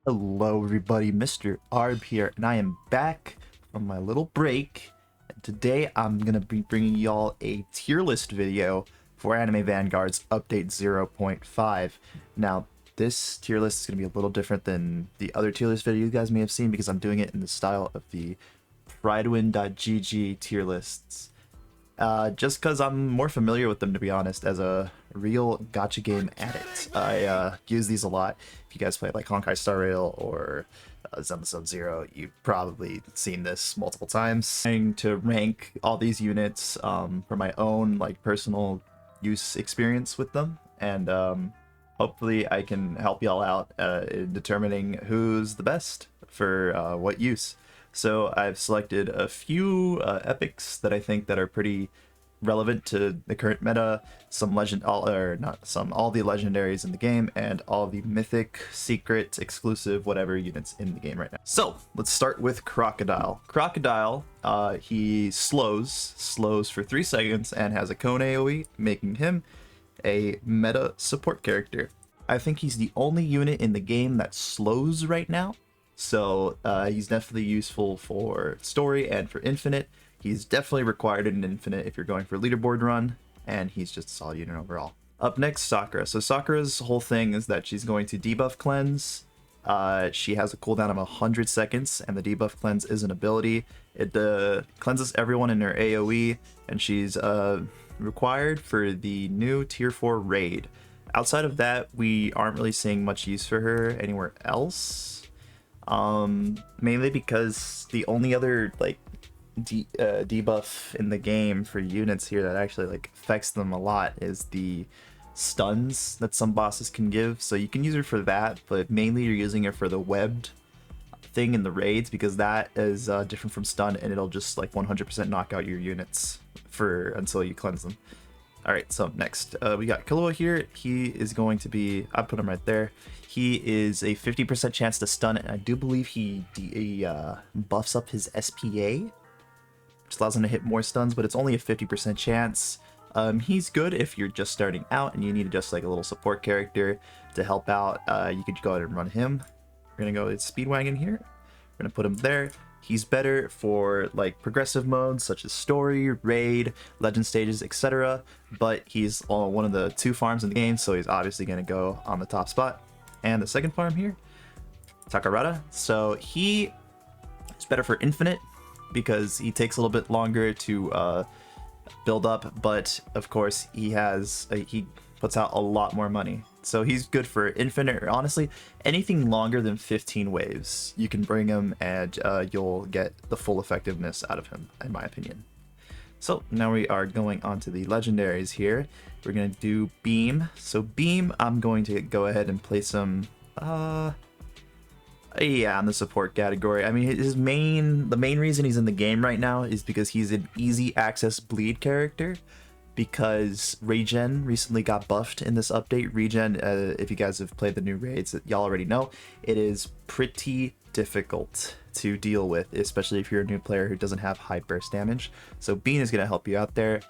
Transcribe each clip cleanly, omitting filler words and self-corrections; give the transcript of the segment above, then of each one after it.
Hello everybody, Mr. Arb here, and I am back from my little break. And today I'm going to be bringing y'all a tier list video for Anime Vanguards Update 0.5. Now, this tier list is going to be a little different than the other tier list video you guys may have seen because I'm doing it in the style of the PrideWin.gg tier lists. Just because I'm more familiar with them, to be honest, as a real gacha game addict. I use these a lot. If you guys play like Honkai Star Rail or Zelda Sub-Zero, you've probably seen this multiple times. Trying to rank all these units for my own like personal use experience with them, and hopefully I can help y'all out in determining who's the best for what use. So I've selected a few epics that I think that are pretty relevant to the current meta, all the legendaries in the game, and all the mythic, secret, exclusive, whatever units in the game right now. So let's start with Crocodile. Crocodile, he slows for 3 seconds and has a cone AoE, making him a meta support character. I think he's the only unit in the game that slows right now. So he's definitely useful for story and for infinite. He's definitely required in infinite if you're going for leaderboard run, and he's just a solid unit overall. Up next, Sakura. So Sakura's whole thing is that she's going to debuff cleanse. She has a cooldown of 100 seconds, and the debuff cleanse is an ability. It cleanses everyone in her AoE, and she's required for the new tier 4 raid. Outside of that, we aren't really seeing much use for her anywhere else. Mainly because the only other like debuff in the game for units here that actually like affects them a lot is the stuns that some bosses can give. So you can use her for that, but mainly you're using her for the webbed thing in the raids because that is different from stun, and it'll just like 100% knock out your units until you cleanse them. Alright, so next, we got Killua here. He is going to be, I put him right there. He is a 50% chance to stun, and I do believe he buffs up his SPA, which allows him to hit more stuns, but it's only a 50% chance. He's good if you're just starting out and you need just like a little support character to help out. You could go ahead and run him. We're going to go with Speedwagon here. We're going to put him there. He's better for like progressive modes such as story, raid, legend stages, etc. But he's one of the 2 farms in the game, so he's obviously going to go on the top spot. And the second farm here, Takarada. So he is better for infinite because he takes a little bit longer to build up, but of course he puts out a lot more money. So he's good for infinite, or honestly, anything longer than 15 waves. You can bring him and you'll get the full effectiveness out of him, in my opinion. So now we are going on to the legendaries here. We're going to do Beam. So Beam, I'm going to go ahead and place him, yeah, in the support category. I mean, the main reason he's in the game right now is because he's an easy access bleed character. Because regen recently got buffed in this update. Regen, if you guys have played the new raids, y'all already know, it is pretty difficult to deal with, especially if you're a new player who doesn't have high burst damage. So Bean is going to help you out there.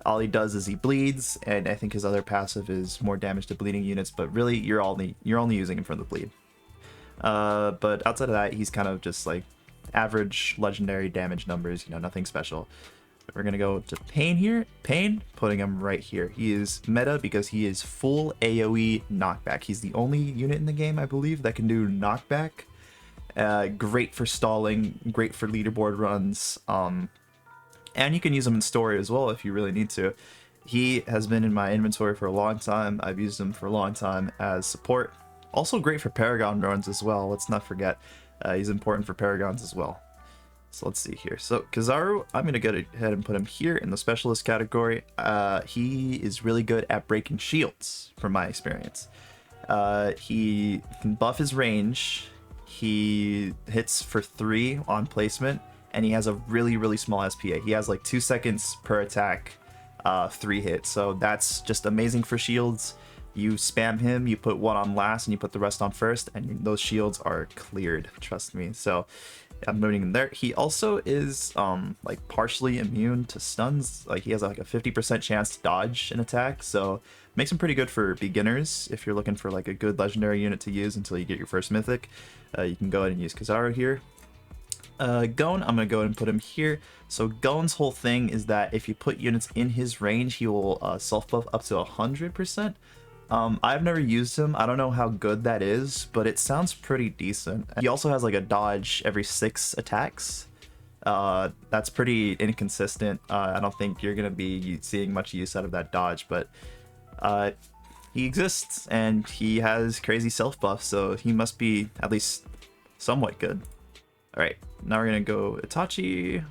All he does is he bleeds, and I think his other passive is more damage to bleeding units, but really you're only using him for the bleed. But outside of that, he's kind of just like average legendary damage numbers, nothing special. We're going to go to Pain here. Pain, putting him right here. He is meta because he is full AoE knockback. He's the only unit in the game, I believe, that can do knockback. Great for stalling, great for leaderboard runs. And you can use him in story as well if you really need to. He has been in my inventory for a long time. I've used him for a long time as support. Also great for Paragon runs as well. Let's not forget. He's important for Paragons as well. So let's see here. So Kizaru, I'm going to go ahead and put him here in the specialist category. He is really good at breaking shields, from my experience. He can buff his range. He hits for 3 on placement, and he has a really, really small SPA. He has like 2 seconds per attack, 3 hits. So that's just amazing for shields. You spam him, you put one on last, and you put the rest on first, and those shields are cleared, trust me. So I'm noting him there. He also is like partially immune to stuns. Like he has like a 50% chance to dodge an attack, so makes him pretty good for beginners. If you're looking for like a good legendary unit to use until you get your first mythic, you can go ahead and use Kizaru here. Gon, I'm gonna go ahead and put him here. So Gon's whole thing is that if you put units in his range, he will self buff up to 100%. I've never used him. I don't know how good that is, but it sounds pretty decent. He also has like a dodge every 6 attacks. That's pretty inconsistent. I don't think you're gonna be seeing much use out of that dodge, but he exists and he has crazy self buff, so he must be at least somewhat good. All right, now we're gonna go Itachi.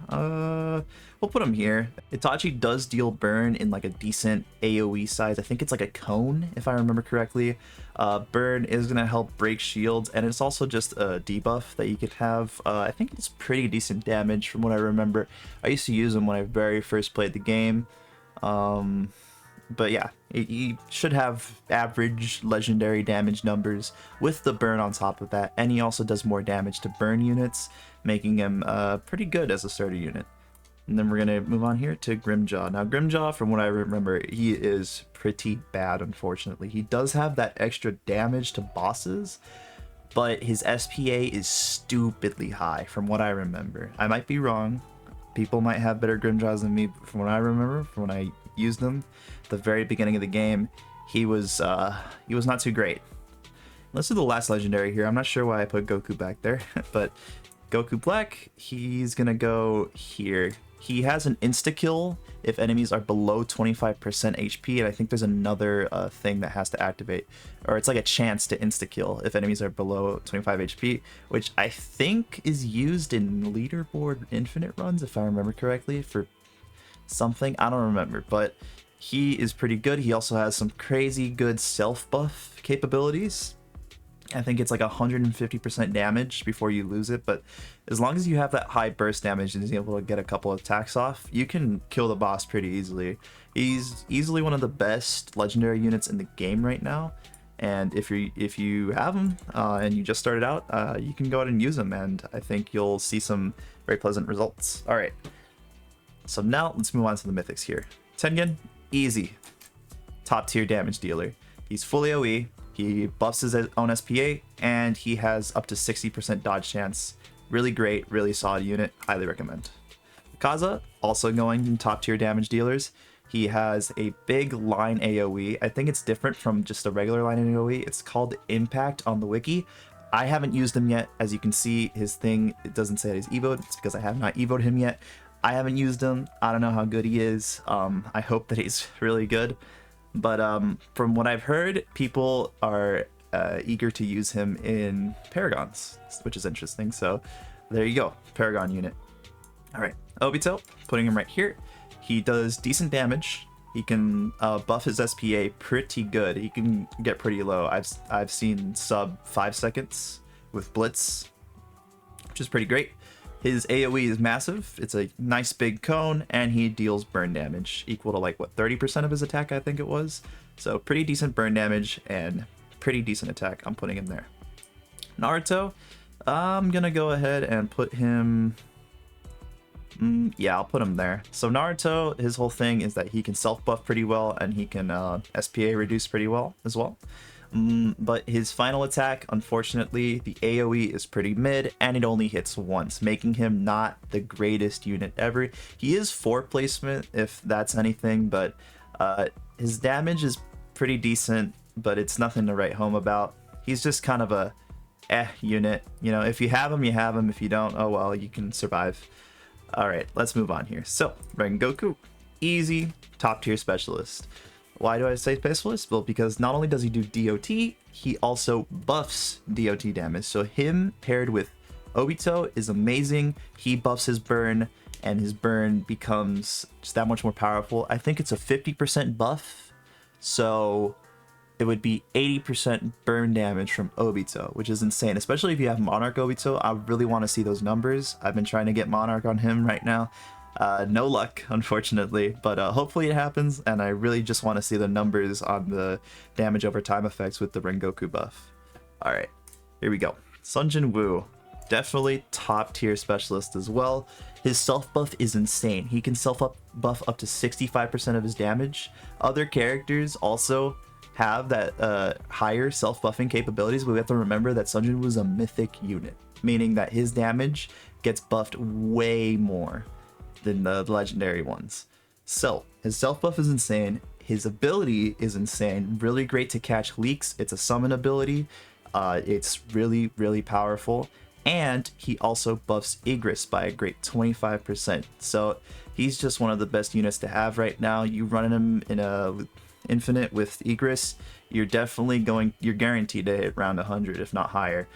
We'll put him here. Itachi does deal burn in like a decent AoE size. I think it's like a cone, if I remember correctly. Burn is gonna help break shields, and it's also just a debuff that you could have. I think it's pretty decent damage from what I remember. I used to use him when I very first played the game. But yeah, he should have average legendary damage numbers with the burn on top of that, and he also does more damage to burn units, making him pretty good as a starter unit. And then we're gonna move on here to Grimjaw. Now Grimjaw, from what I remember, he is pretty bad, unfortunately. He does have that extra damage to bosses, but his SPA is stupidly high from what I remember. I might be wrong. People might have better Grimjaws than me, but from what I remember, from when I used them at the very beginning of the game, he was not too great. Let's do the last legendary here. I'm not sure why I put Goku back there, but Goku Black, he's gonna go here. He has an insta-kill if enemies are below 25% HP, and I think there's another thing that has to activate, or it's like a chance to insta-kill if enemies are below 25 HP, which I think is used in leaderboard infinite runs, if I remember correctly, for something. I don't remember, but he is pretty good. He also has some crazy good self-buff capabilities. I think it's like 150% damage before you lose it, but as long as you have that high burst damage and is able to get a couple of attacks off, you can kill the boss pretty easily. He's easily one of the best legendary units in the game right now, and if you have him and you just started out, you can go ahead and use him, and I think you'll see some very pleasant results. All right, so now let's move on to the mythics here. Tengen, easy, top tier damage dealer. He's fully OE. He buffs his own SPA, and he has up to 60% dodge chance. Really great, really solid unit. Highly recommend. Kaza, also going in top tier damage dealers. He has a big line AoE. I think it's different from just a regular line AoE. It's called Impact on the wiki. I haven't used him yet. As you can see, his thing, it doesn't say that he's evoed. It's because I have not evoed him yet. I haven't used him. I don't know how good he is. I hope that he's really good. But from what I've heard, people are eager to use him in Paragons, which is interesting. So there you go, Paragon unit. All right, Obito, putting him right here. He does decent damage. He can buff his SPA pretty good. He can get pretty low. I've seen sub 5 seconds with Blitz, which is pretty great. His AoE is massive. It's a nice big cone, and he deals burn damage equal to like what, 30% of his attack, I think it was. So pretty decent burn damage and pretty decent attack. I'm putting him there. Naruto, I'm gonna go ahead and put him. Yeah, I'll put him there. So Naruto, his whole thing is that he can self buff pretty well, and he can SPA reduce pretty well as well. But his final attack, unfortunately, the AoE is pretty mid, and it only hits once, making him not the greatest unit ever. He is 4 placement, if that's anything, but his damage is pretty decent, but it's nothing to write home about. He's just kind of a unit. You know, if you have him, you have him. If you don't, oh well, you can survive. All right, let's move on here. So, Rengoku, easy, top tier specialist. Why do I say specialist? Well, because not only does he do DOT, he also buffs DOT damage. So him paired with Obito is amazing. He buffs his burn, and his burn becomes just that much more powerful. I think it's a 50% buff, so it would be 80% burn damage from Obito, which is insane, especially if you have Monarch Obito. I really want to see those numbers. I've been trying to get Monarch on him right now. No luck, unfortunately, but hopefully it happens, and I really just want to see the numbers on the damage over time effects with the Rengoku buff. Alright, here we go. Sun Jin Woo, definitely top tier specialist as well. His self buff is insane. He can self buff up to 65% of his damage. Other characters also have that higher self buffing capabilities, but we have to remember that Sun Jin Woo is a mythic unit, meaning that his damage gets buffed way more than the legendary ones. So his self buff is insane. His ability is insane. Really great to catch leaks. It's a summon ability. It's really, really powerful. And he also buffs Igris by a great 25%. So he's just one of the best units to have right now. You running him in a infinite with Igris, you're guaranteed to hit around 100, if not higher.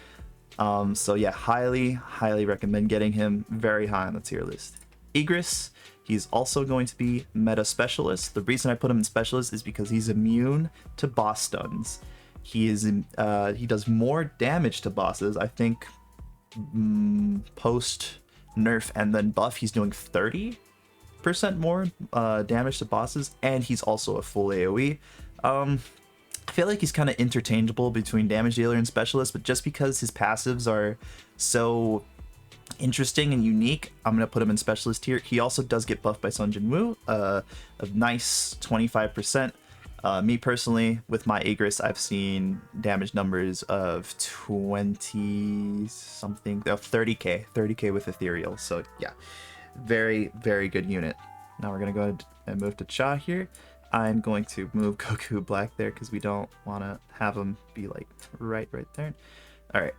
So yeah, highly recommend getting him very high on the tier list. Igris, he's also going to be meta specialist. The reason I put him in specialist is because he's immune to boss stuns. He does more damage to bosses. I think post nerf and then buff, he's doing 30% more damage to bosses, and he's also a full AoE. I feel like he's kind of interchangeable between damage dealer and specialist, but just because his passives are so interesting and unique, I'm gonna put him in specialist here. He also does get buffed by Sun Jin Woo, a nice 25%. Me personally, with my Igris, I've seen damage numbers of 20 something, 30k with Ethereal. So yeah, very good unit. Now we're gonna go ahead and move to Cha here. I'm going to move Goku black there because we don't want to have him be like right there. All right.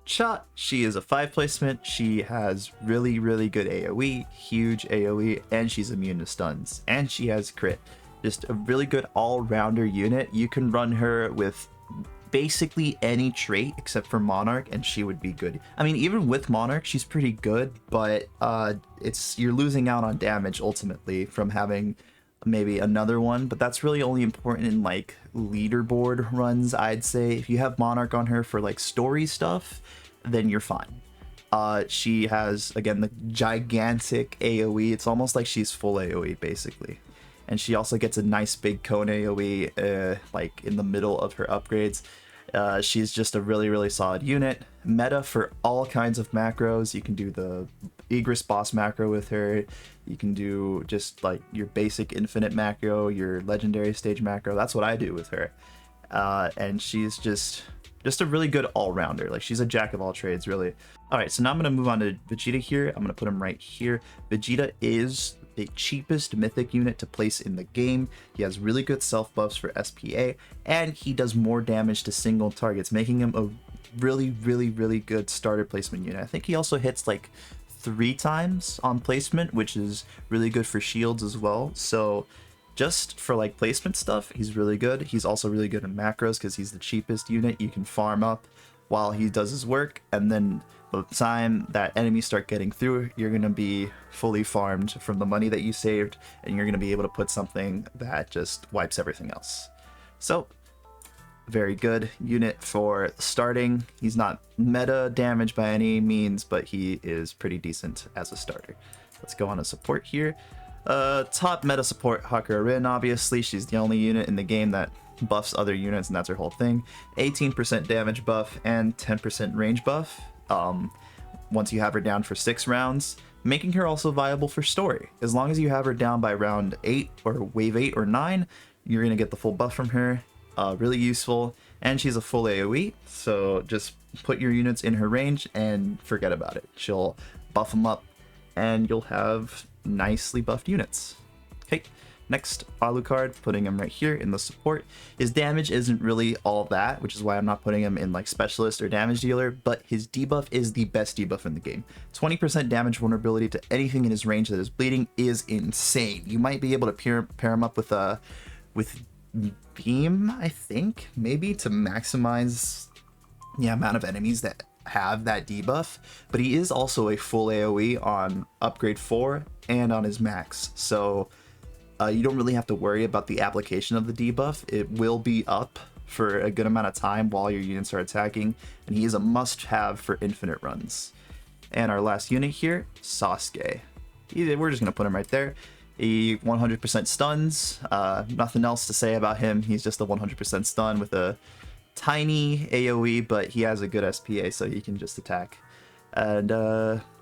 Cha, she is a 5 placement. She has really good AoE, huge AoE, and she's immune to stuns, and she has crit. Just a really good all-rounder unit. You can run her with basically any trait except for Monarch, and she would be good. I mean, even with Monarch, she's pretty good, but you're losing out on damage ultimately from having maybe another one, but that's really only important in like leaderboard runs, I'd say. If you have Monarch on her for like story stuff, then you're fine. She has, again, the gigantic AoE. It's almost like she's full AoE basically. And she also gets a nice big cone AoE like in the middle of her upgrades. She's just a really solid unit. Meta for all kinds of macros. You can do the Igris boss macro with her. You can do just like your basic infinite macro, your legendary stage macro. That's what I do with her. And she's just a really good all-rounder. Like, she's a jack of all trades, really. All right, so now I'm going to move on to Vegeta here. I'm going to put him right here. Vegeta is the cheapest mythic unit to place in the game. He has really good self buffs for SPA, and he does more damage to single targets, making him a really good starter placement unit. I think he also hits like 3 times on placement, which is really good for shields as well. So just for like placement stuff, he's really good. He's also really good in macros because he's the cheapest unit. You can farm up while he does his work, and then by the time that enemies start getting through, you're going to be fully farmed from the money that you saved, and you're going to be able to put something that just wipes everything else. So very good unit for starting. He's not meta damage by any means, but he is pretty decent as a starter. Let's go on to support here. Top meta support, Hakura Rin, obviously. She's the only unit in the game that buffs other units, and that's her whole thing. 18% damage buff and 10% range buff once you have her down for 6 rounds, making her also viable for story. As long as you have her down by round 8 or wave 8 or 9, you're going to get the full buff from her. Really useful, and she's a full AoE, so just put your units in her range and forget about it. She'll buff them up, and you'll have nicely buffed units. Okay, next, Alucard, putting him right here in the support. His damage isn't really all that, which is why I'm not putting him in like specialist or damage dealer, but his debuff is the best debuff in the game. 20% damage vulnerability to anything in his range that is bleeding is insane. You might be able to pair him up with Beam, I think, maybe, to maximize the amount of enemies that have that debuff, but he is also a full AoE on upgrade 4 and on his max, so you don't really have to worry about the application of the debuff. It will be up for a good amount of time while your units are attacking, and he is a must-have for infinite runs. And our last unit here, Sasuke. we're just gonna put him right there. He 100% stuns. Nothing else to say about him. He's just a 100% stun with a tiny AoE, but he has a good SPA, so he can just attack. And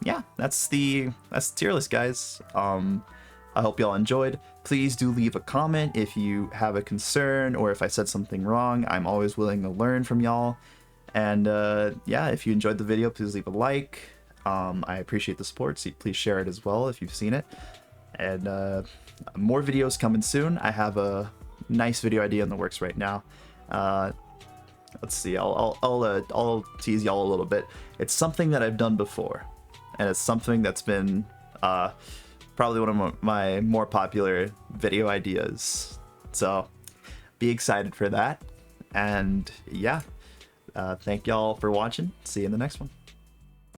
yeah, that's the tier list, guys. I hope y'all enjoyed. Please do leave a comment if you have a concern or if I said something wrong. I'm always willing to learn from y'all. And yeah, if you enjoyed the video, please leave a like. I appreciate the support, so please share it as well if you've seen it. And more videos coming soon. I have a nice video idea in the works right now. Let's see. I'll tease y'all a little bit. It's something that I've done before, and it's something that's been probably one of my more popular video ideas. So be excited for that. And yeah, thank y'all for watching. See you in the next one.